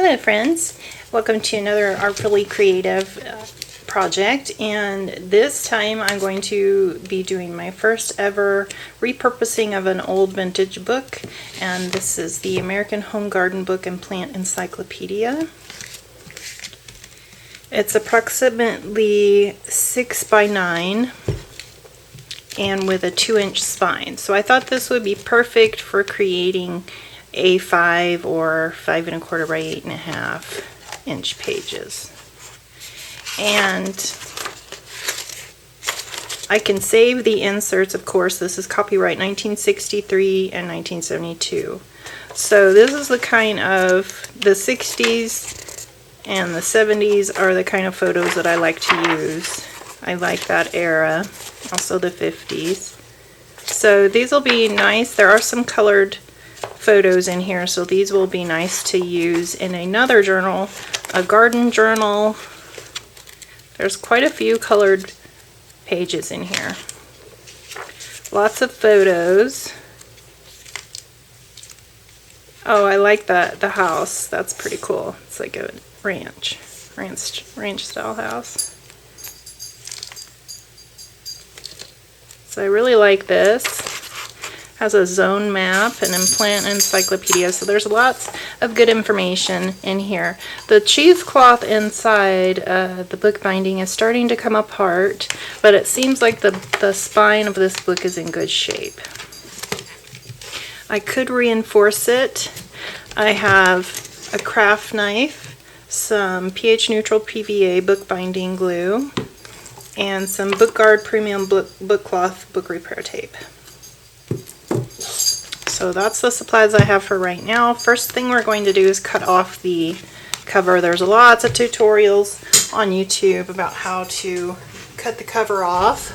Hello friends, welcome to another Artfully Creative project, and this time I'm going to be doing my first ever repurposing of an old vintage book, and this is the American Home Garden Book and Plant Encyclopedia. It's approximately 6 by 9 and with a 2-inch spine, so I thought this would be perfect for creating A5 or 5 1/4 by 8 1/2 inch pages. And I can save the inserts, of course. This is copyright 1963 and 1972. So this is the kind of, the 60s and the 70s are the kind of photos that I like to use. I like that era, also the 50s. So these will be nice. There are some colored photos in here, so these will be nice to use in another journal, a garden journal. There's quite a few colored pages in here. Lots of photos. Oh, I like that, the house. That's pretty cool. It's like a ranch style house. So I really like this. Has a zone map and a plant encyclopedia, so there's lots of good information in here. The cheesecloth inside the book binding is starting to come apart, but it seems like the spine of this book is in good shape. I could reinforce it. I have a craft knife, some pH neutral PVA book binding glue, and some Book Guard premium book cloth book repair tape. So that's the supplies I have for right now. First thing we're going to do is cut off the cover. There's lots of tutorials on YouTube about how to cut the cover off.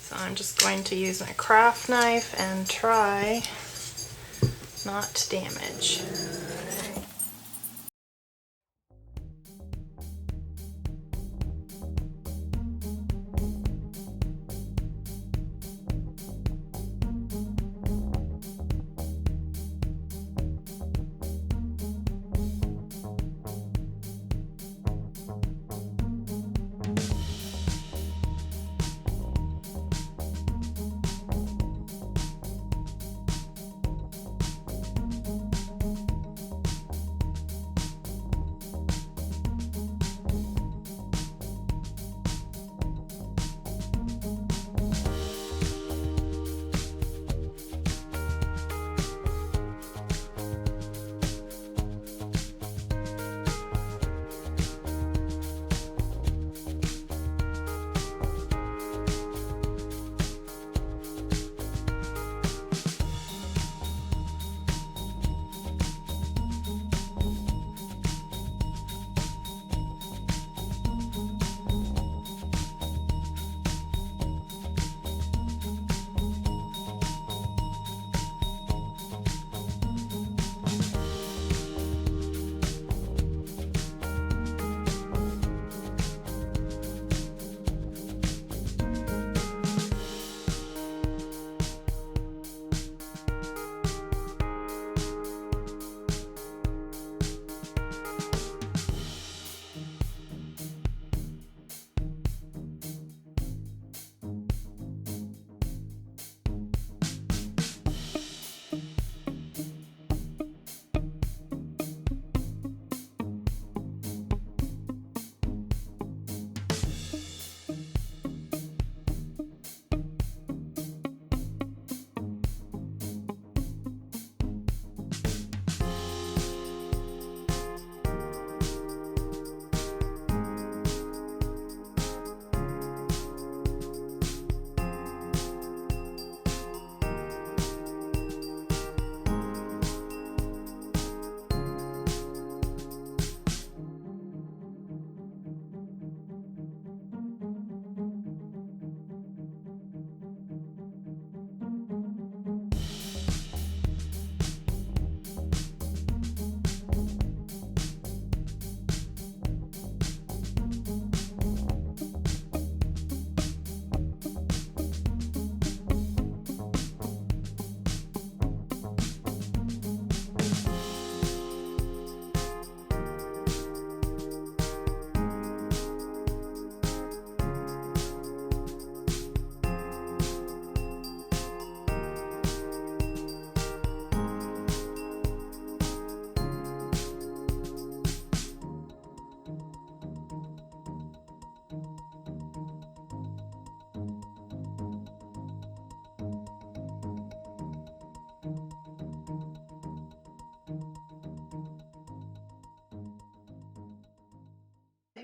So I'm just going to use my craft knife and try not to damage.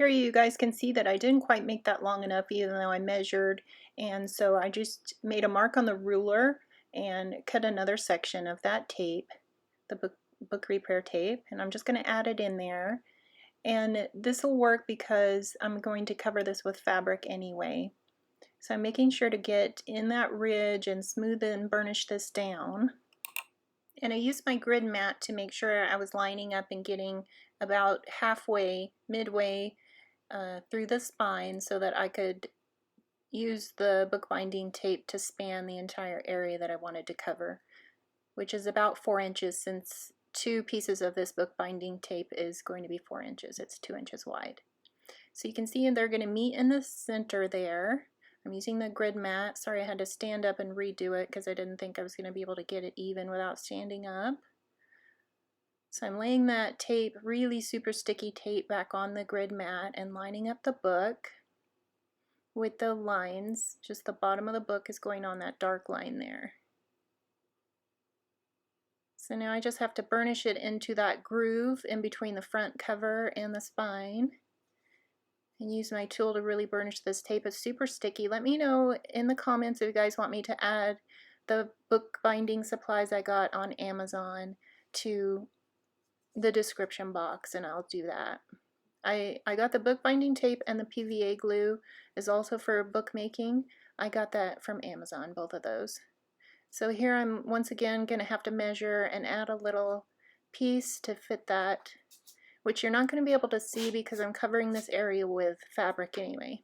here you guys can see that I didn't quite make that long enough even though I measured, and so I just made a mark on the ruler and cut another section of that tape, the book repair tape, and I'm just going to add it in there. And this will work because I'm going to cover this with fabric anyway. So I'm making sure to get in that ridge and smooth and burnish this down. And I used my grid mat to make sure I was lining up and getting about halfway, midway through the spine so that I could use the bookbinding tape to span the entire area that I wanted to cover, which is about 4 inches since 2 pieces of this bookbinding tape is going to be 4 inches. It's 2 inches wide. So you can see they're going to meet in the center there. I'm using the grid mat. Sorry I had to stand up and redo it because I didn't think I was going to be able to get it even without standing up. So I'm laying that tape, really super sticky tape, back on the grid mat and lining up the book with the lines. Just the bottom of the book is going on that dark line there. So now I just have to burnish it into that groove in between the front cover and the spine. And use my tool to really burnish this tape. It's super sticky. Let me know in the comments if you guys want me to add the bookbinding supplies I got on Amazon to the description box, and I'll do that. I got the bookbinding tape, and the PVA glue is also for bookmaking. I got that from Amazon, both of those. So here I'm once again going to have to measure and add a little piece to fit that, which you're not going to be able to see because I'm covering this area with fabric anyway.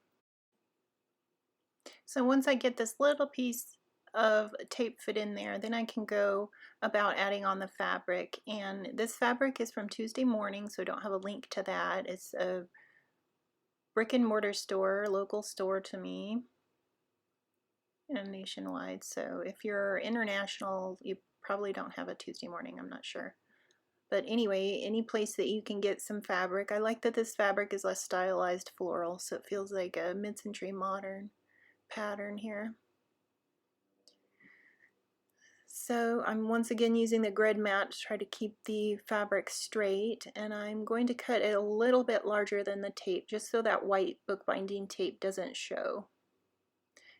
So once I get this little piece of tape fit in there, then I can go about adding on the fabric. And this fabric is from Tuesday Morning, so I don't have a link to that. It's a brick and mortar store, local store to me, and nationwide. So if you're international, you probably don't have a Tuesday Morning, I'm not sure. But anyway, any place that you can get some fabric. I like that this fabric is less stylized floral, so it feels like a mid-century modern pattern here. So I'm once again using the grid mat to try to keep the fabric straight, and I'm going to cut it a little bit larger than the tape just so that white bookbinding tape doesn't show.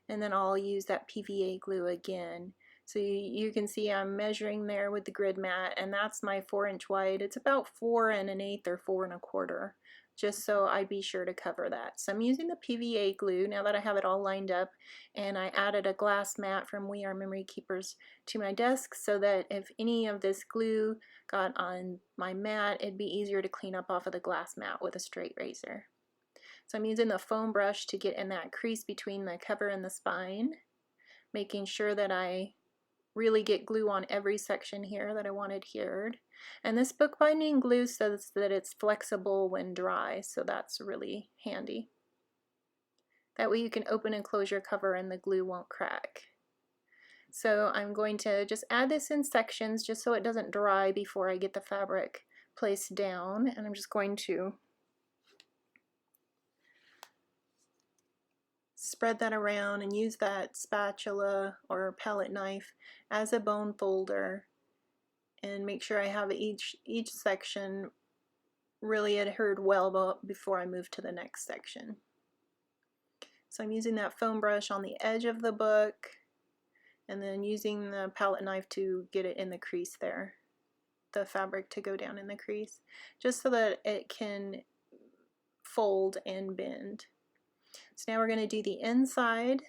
And then I'll use that PVA glue again. So you can see I'm measuring there with the grid mat, and that's my 4-inch wide. It's about 4 1/8 or 4 1/4, just so I'd be sure to cover that. So I'm using the PVA glue now that I have it all lined up, and I added a glass mat from We Are Memory Keepers to my desk so that if any of this glue got on my mat, it'd be easier to clean up off of the glass mat with a straight razor. So I'm using the foam brush to get in that crease between the cover and the spine, making sure that I really get glue on every section here that I want adhered. And this bookbinding glue says that it's flexible when dry, so that's really handy. That way you can open and close your cover and the glue won't crack. So I'm going to just add this in sections just so it doesn't dry before I get the fabric placed down, and I'm just going to spread that around and use that spatula or palette knife as a bone folder and make sure I have each section really adhered well before I move to the next section. So I'm using that foam brush on the edge of the book and then using the palette knife to get it in the crease there, the fabric to go down in the crease, just so that it can fold and bend. So now we're going to do the inside,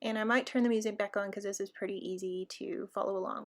and I might turn the music back on because this is pretty easy to follow along.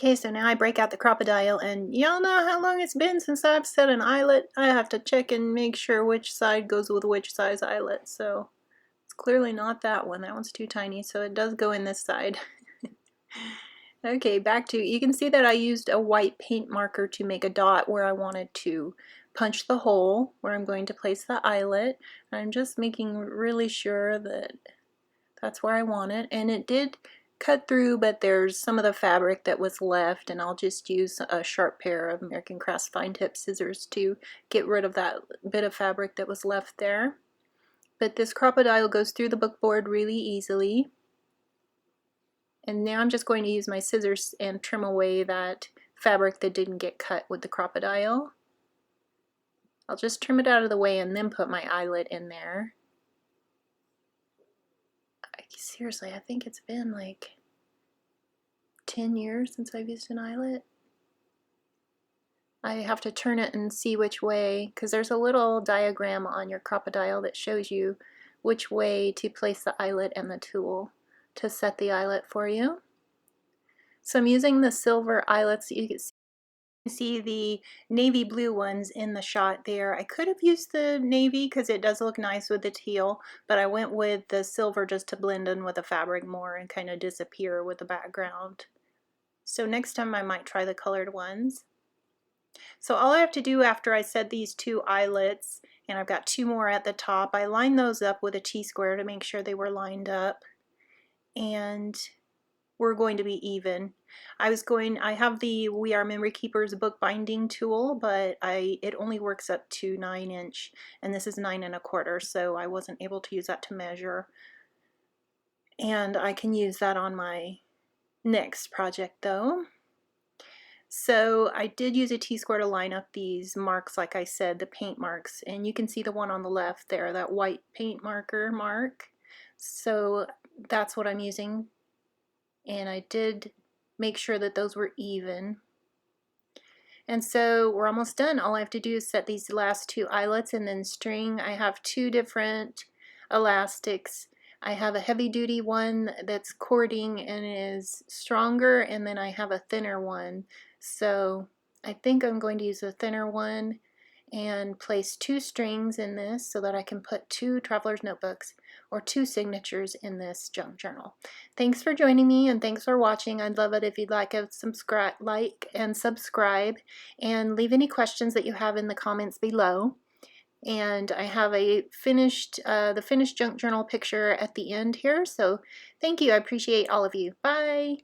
Okay, so now I break out the crocodile, and y'all know how long it's been since I've set an eyelet. I have to check and make sure which side goes with which size eyelet, so it's clearly not that one. That one's too tiny, so it does go in this side. Okay, back to, you can see that I used a white paint marker to make a dot where I wanted to punch the hole where I'm going to place the eyelet. I'm just making really sure that that's where I want it, and it did cut through, but there's some of the fabric that was left, and I'll just use a sharp pair of American Crafts fine tip scissors to get rid of that bit of fabric that was left there. But this crocodile goes through the bookboard really easily. And now I'm just going to use my scissors and trim away that fabric that didn't get cut with the crocodile. I'll just trim it out of the way and then put my eyelet in there. Seriously, I think it's been like 10 years since I've used an eyelet. I have to turn it and see which way, because there's a little diagram on your crocodile that shows you which way to place the eyelet and the tool to set the eyelet for you. So I'm using the silver eyelets that you can see the navy blue ones in the shot there. I could have used the navy because it does look nice with the teal, but I went with the silver just to blend in with the fabric more and kind of disappear with the background. So next time I might try the colored ones. So all I have to do after I set these two eyelets, and I've got two more at the top, I line those up with a T-square to make sure they were lined up, and we're going to be even. I have the We Are Memory Keepers bookbinding tool, but it only works up to 9-inch, and this is 9 1/4, so I wasn't able to use that to measure. And I can use that on my next project though. So I did use a T-square to line up these marks, like I said, the paint marks, and you can see the one on the left there, that white paint marker mark. So that's what I'm using. And I did make sure that those were even. And so we're almost done. All I have to do is set these last two eyelets and then string. I have two different elastics. I have a heavy duty one that's cording and is stronger, and then I have a thinner one. So I think I'm going to use a thinner one and place two strings in this so that I can put two traveler's notebooks or two signatures in this junk journal. Thanks for joining me, and thanks for watching. I'd love it if you'd like and subscribe and leave any questions that you have in the comments below. And I have a the finished junk journal picture at the end here. So thank you. I appreciate all of you. Bye.